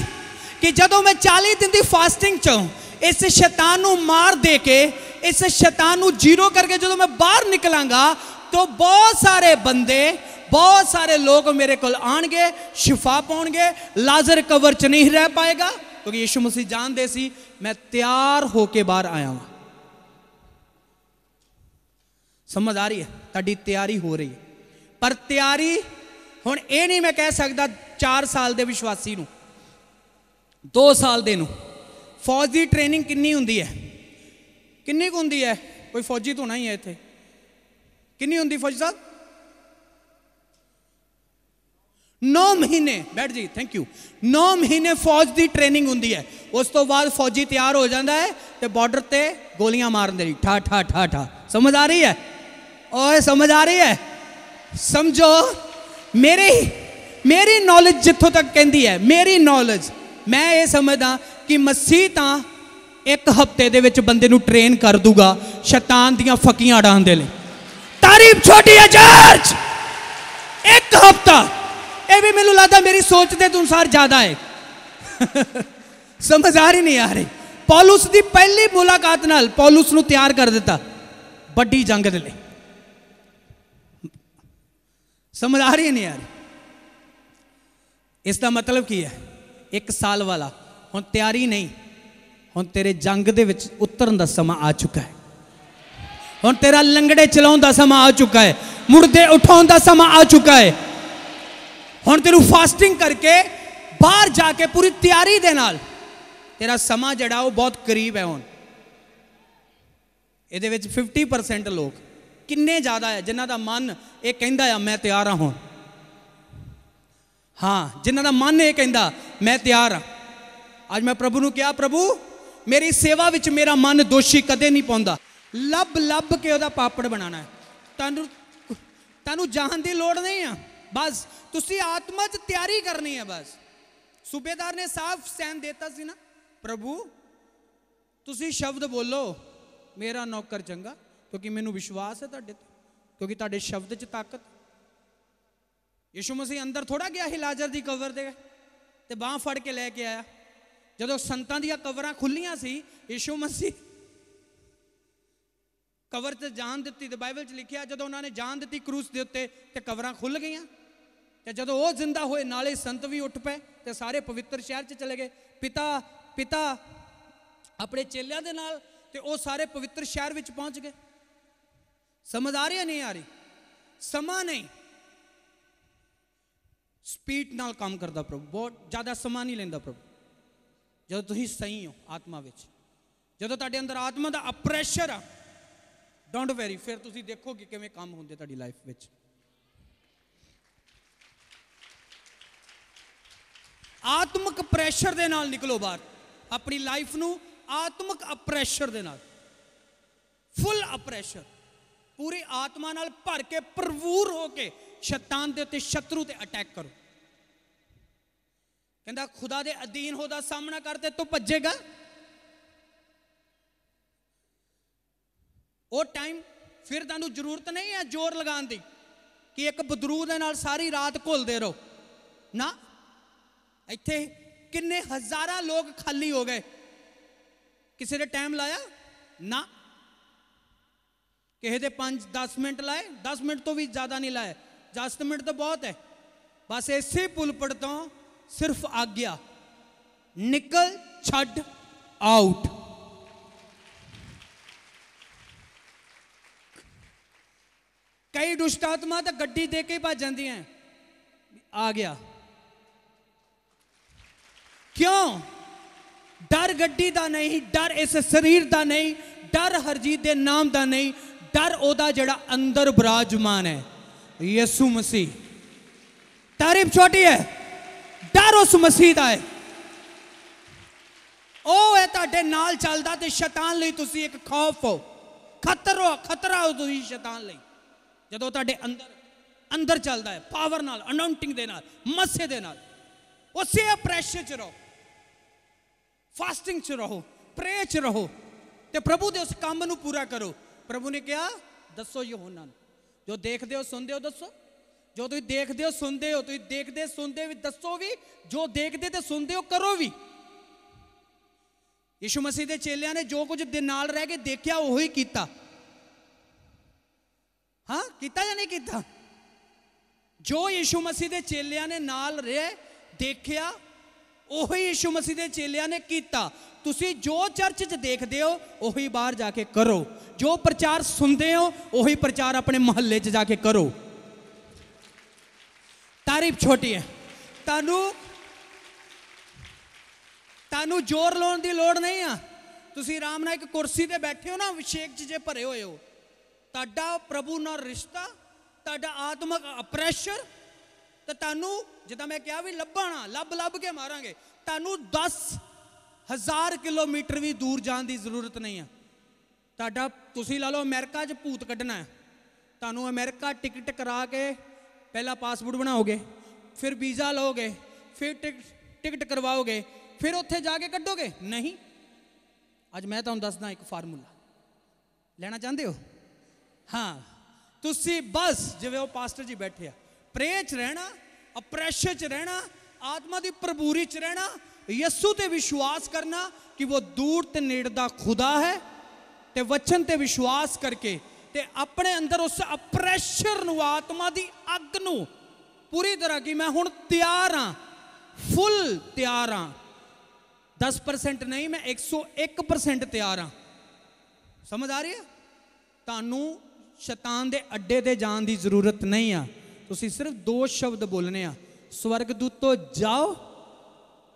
कि जदों मैं 40 दिन की फास्टिंग चों इस शैतान नूं मार दे के, इस शैतान नूं जीरो करके जो मैं बाहर निकलांगा, तो बहुत सारे बंदे, बहुत सारे लोग मेरे को आएंगे, शिफा पाउणगे। लाजर कबर च नहीं रह पाएगा, क्योंकि यीशु मसीह जानते सी मैं तैयार होके बाहर आया हूं। समझ आ रही है? ताड़ी तैयारी हो रही है। पर तैयारी हुण ये नहीं मैं कह सकता 4 साल के विश्वासी नूं, 2 साल दे नूं। फौज की ट्रेनिंग कितनी होंदी है? कितनी होंदी है? कोई फौजी तो होना ही है इत्थे। कितनी होंदी फौजी साहब? 9 महीने। बैठ जी, थैंक यू। 9 महीने फौज की ट्रेनिंग होंदी है। उस तो बाद फौजी तैयार हो जाता है तो बॉर्डर ते गोलियां मारन दे, ठा ठा ठा ठा। समझ आ रही है? ओए समझ आ रही है? समझो, मेरी नॉलेज जिथों तक कहती है, मेरी नॉलेज, मैं ये समझदा कि मसीह तां 1 हफ्ते दे विच बंदे नूं ट्रेन कर दूगा शैतान दियां फकीयां उड़ाउण दे लई। तारीफ छोटी है चर्च। 1 हफ्ता, ये भी मैनूं लगदा मेरी सोच दे अनुसार ज्यादा है। समझ आ रही नहीं आ रही? पौलुस की पहली मुलाकात नाल पौलुस नूं तैयार कर दिता बड़ी जंग दे लई। समझ आ रही है नहीं आ रही? इसका मतलब की है? 1 साल वाला हुण तैयारी नहीं, हुण तेरे जंग दे विच उतरन दा समा आ चुका है। हुण तेरा लंगड़े चलाउण दा समा आ चुका है, मुर्दे उठाउण दा समा आ चुका है। हुण तेनू फास्टिंग करके बाहर जाके पूरी तैयारी दे नाल तेरा समा जड़ा वो बहुत करीब है। हुण इहदे विच 50% लोग किन्ने ज़्यादा है जिन्हां दा मन ये कहंदा है मैं तैयार हाँ। हाँ, जिन्हां दा मन ये कहंदा मैं तैयार हाँ। आज मैं प्रभु नूं कहा, प्रभु मेरी सेवा विच मेरा मन दोषी कदे नहीं पाउंदा। लब लब के उहदा पापड़ बनाना है। तुहानूं जान की लोड़ नहीं है, बस तुसी आत्मा च तैयारी करनी है। बस सूबेदार ने साफ सैन देता सी ना, प्रभु तुसी शब्द बोलो मेरा नौकर चंगा, क्योंकि मैनू विश्वास है तुहाडे ते, क्योंकि तुहाडे शब्द च ताकत। यीशु मसीह अंदर थोड़ा गया ही लाजर की कबर दे ते बांह फड़ के लैके आया। जदों संतां दी कबरां खुलियां सी, यीशु मसीह कबर ते जान दी, तो बाइबल च लिखिया जदों उन्होंने जान दी क्रूस के उत्ते ते कबरां खुल गई। तो जदों वो जिंदा होए नाले संत भी उठ पे ते सारे पवित्र शहर च चले गए। पिता अपने चेलियां दे नाल ते वो सारे पवित्र शहर विच पहुंच गए। समझ आ रही है नहीं आ रही? समा नहीं, स्पीड नाल काम करता प्रभु, बहुत ज़्यादा समा नहीं लेंदा प्रभु। जदों तुसीं सही हो आत्मा विच, जदों तुहाडे अंदर आत्मा दा अप्रेशर आ, डोंट वेरी, फिर तुसीं देखोगे किवें काम होंदे तुहाडी लाइफ विच। आत्मक प्रैशर दे नाल निकलो बाहर, अपनी लाइफ नूं आत्मक अप्रैशर दे नाल, फुल अप्रैशर, पूरी आत्मा नाल भर के भरपूर होके शैतान दे उत्ते शत्रु ते अटैक करो। कहता खुदा दे अधीन होदा सामना करते तो भजेगा। वो टाइम फिर तुहानू जरूरत नहीं है जोर लगाने की कि एक बदरू दे नाल सारी रात घुलते रहो ना। इत्थे किन्ने हजारां लोग खाली हो गए, किसी ने टाइम लाया ना। किसी दे 5-10 मिनट लाए, 10 मिनट तो भी ज्यादा नहीं लाए, 10 मिनट तो बहुत है। बस इसे पुलपट तो सिर्फ आज्ञा, निकल छड़ आउट। कई दुष्ट आत्मा तो गड्डी दे के भज जाती हैं, आ गया। क्यों? डर गड्डी दा नहीं, डर इस शरीर दा नहीं, डर हरजीत दे नाम दा नहीं, डर ओदा जड़ा अंदर विराजमान है यसु मसीह। तारीफ छोटी है, डर उस मसीह दा है। ओ है तुहाडे नाल चलदा ते शैतान लई तुसी एक खौफ हो, खतरा हो तुसी शैतान लई। जदों तुहाडे अंदर चलदा है पावर नाल, अनाउंटिंग दे नाल, मसे दे नाल, उसे प्रेशर च रहो, फास्टिंग च रहो, प्रे च रहो ते प्रभु दे उस काम नू पूरा करो। प्रभु ने कहा दसो यूहन्ना नू, जो देखते हो सुनते हो दसो, जो तुम देखते हो सुनते हो, तुम देखते सुनते भी दसो भी, जो देखते ते सुनते हो करो भी। यीशु मसीह के चेलियां ने जो कुछ दिन नाल रह के देखा वही किया। हाँ किया या नहीं किया? जो यीशु मसीह के चेलियां ने नाल रह देखा वही यीशु मसीह के चेलियां ने किया। तुसी जो चर्च च देखते हो वही बाहर जाके करो, जो प्रचार सुनते हो वही प्रचार अपने मोहल्ले च जाके करो। तारीफ छोटी है। तानू जोर लाने की लोड़ नहीं है। तुसी आराम नाल एक कुर्सी ते बैठे हो ना, अभिषेक च जे भरे हुए हो, ताड़ा प्रभु नाल रिश्ता, ताड़ा आत्मक प्रेशर, तो तानू जिदा मैं क्या भी लभना लभ के मारांगे। तानू 10,000 किलोमीटर भी दूर जाने की जरूरत नहीं है। ताड़ा तुसी ला लो अमेरिका च भूत कढ़ना है, तानू अमेरिका टिकट करा के पहला पासपोर्ट बनाओगे, फिर वीज़ा लोगे, फिर टिकट करवाओगे, फिर उत्थे जाके कढ़ोगे? नहीं। अज मैं तुहानू दसदा एक फार्मूला, लेना चाहते हो? हाँ, तुसी बस जिवें वो पास्टर जी बैठे आ, प्रे च रहना, अप्रैशर च रहना, आत्मा की प्रभुरी च रहना, यसू ते विश्वास करना कि वो दूर ते नेड़े दा खुदा है, ते वचन ते विश्वास करके ते अपने अंदर उस अप्रैशर नू, आत्मा की अग नू पूरी तरह की मैं हुण तैयार हाँ, फुल तैयार हाँ। 10% नहीं, मैं 101% तैयार हाँ। समझ आ रही है? तानू शैतान दे अड्डे ते जान की जरूरत नहीं आ। तुसी सिर्फ 2 शब्द बोलने आ, स्वर्गदूतो जाओ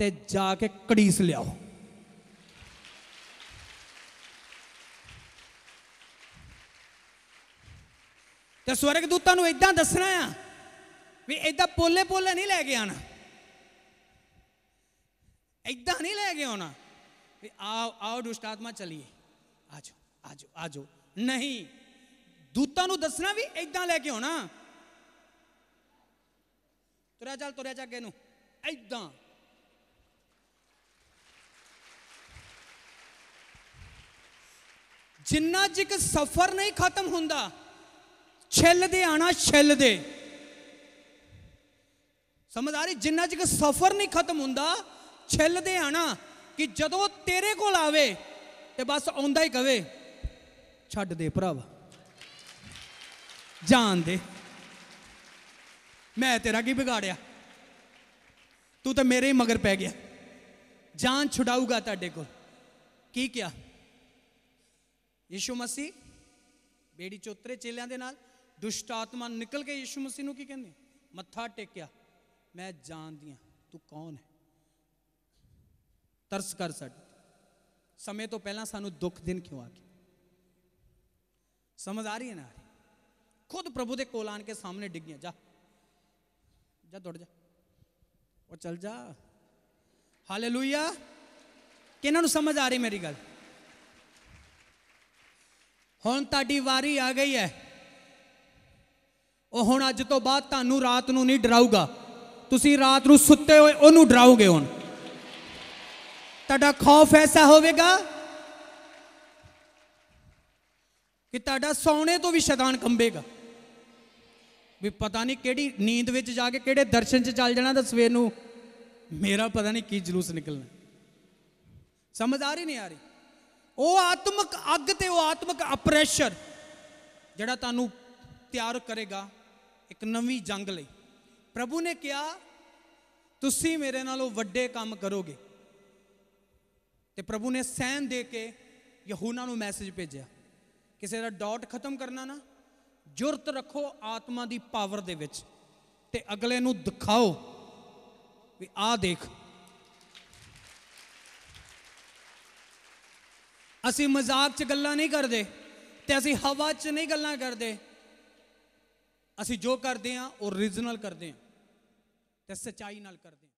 ते जाके कड़ीस लियाओ। ते स्वर्गदूतां नू इदां दसना आ भी इदां पोले पोले नहीं लैके आना, इदां नहीं लैके आना भी आओ आओ दुष्ट आत्मा चलिए, आजो आजो आजो, नहीं। दूतां नू दसना भी इदां लैके आना, तुरया चल नू इदां। जिन्ना चिक सफर नहीं खत्म हुंदा, छिल दे आना, छिल दे। समझ आ रही? जिन्ना चिक सफर नहीं खत्म हुंदा, छिल दे आना कि जदों तेरे कोल आवे ते बस आउंदा ही कवे छड्ड दे भरावा, जान दे, मैं तेरा की बिगाड़िया, तू तो मेरे ही मगर पै गया, जान छुड़ाऊगा तेरे को। की क्या? यीशु मसीह बेड़ी चोतरे चेलियां दे नाल दुष्ट आत्मा निकल के यीशु मसीह नू की कहंदे, मत्था टेकिया, मैं जानदी हां तू कौन है, तरस कर साडे समय तो पहला सानू दुख दिन क्यों आ गए। समझ आ रही है ना? खुद प्रभु दे कोल आन के सामने डिगियां, जा जा दौड़ जा और चल जा। हालेलुया। किन्हां नू समझ आ रही मेरी गल? हुण तुहाडी वारी आ गई है। ਉਹ ਹੁਣ ਅੱਜ ਤੋਂ ਬਾਅਦ ਤੁਹਾਨੂੰ ਰਾਤ ਨੂੰ ਨਹੀਂ ਡਰਾਊਗਾ, ਤੁਸੀਂ ਰਾਤ ਨੂੰ ਸੁੱਤੇ ਹੋਏ ਉਹਨੂੰ ਡਰਾਓਗੇ। ਹੁਣ ਤੁਹਾਡਾ ਖੌਫ ਐਸਾ ਹੋਵੇਗਾ ਕਿ ਤੁਹਾਡਾ ਸੌਣੇ ਤੋਂ ਵੀ ਸ਼ੈਤਾਨ ਕੰਬੇਗਾ ਵੀ ਪਤਾ ਨਹੀਂ ਕਿਹੜੀ ਨੀਂਦ ਵਿੱਚ ਜਾ ਕੇ ਕਿਹੜੇ ਦਰਸ਼ਨ 'ਚ ਚੱਲ ਜਾਣਾ ਤਾਂ ਸਵੇਰ ਨੂੰ ਮੇਰਾ ਪਤਾ ਨਹੀਂ ਕੀ ਜਲੂਸ ਨਿਕਲਣਾ। ਸਮਝ ਆ ਰਹੀ ਨਹੀਂ ਆ ਰਹੀ? ਉਹ ਆਤਮਿਕ ਅੱਗ ਤੇ ਉਹ ਆਤਮਿਕ ਅਪਰੈਸ਼ਰ ਜਿਹੜਾ ਤੁਹਾਨੂੰ ਤਿਆਰ ਕਰੇਗਾ ਇੱਕ ਨਵੀਂ ਜੰਗ ਲਈ। ਪ੍ਰਭੂ ਨੇ ਕਿਹਾ ਤੁਸੀਂ ਮੇਰੇ ਨਾਲੋਂ ਵੱਡੇ ਕੰਮ ਕਰੋਗੇ। ਤੇ ਪ੍ਰਭੂ ਨੇ ਸੈਨ ਦੇ ਕੇ ਯਹੂਨਾ ਨੂੰ ਮੈਸੇਜ ਭੇਜਿਆ, ਕਿਸੇ ਦਾ ਡਾਊਟ ਖਤਮ ਕਰਨਾ ਨਾ, ਜੁਰਤ ਰੱਖੋ ਆਤਮਾ ਦੀ ਪਾਵਰ ਦੇ ਵਿੱਚ ਤੇ ਅਗਲੇ ਨੂੰ ਦਿਖਾਓ ਵੀ ਆਹ ਦੇਖ। ਅਸੀਂ ਮਜ਼ਾਕ 'ਚ ਗੱਲਾਂ ਨਹੀਂ ਕਰਦੇ ਤੇ ਅਸੀਂ ਹਵਾ 'ਚ ਨਹੀਂ ਗੱਲਾਂ ਕਰਦੇ। ਅਸੀਂ ਜੋ ਕਰਦੇ ਹਾਂ ਉਹ ਓਰੀਜਨਲ ਕਰਦੇ ਹਾਂ ਤੇ ਸੱਚਾਈ ਨਾਲ ਕਰਦੇ ਹਾਂ।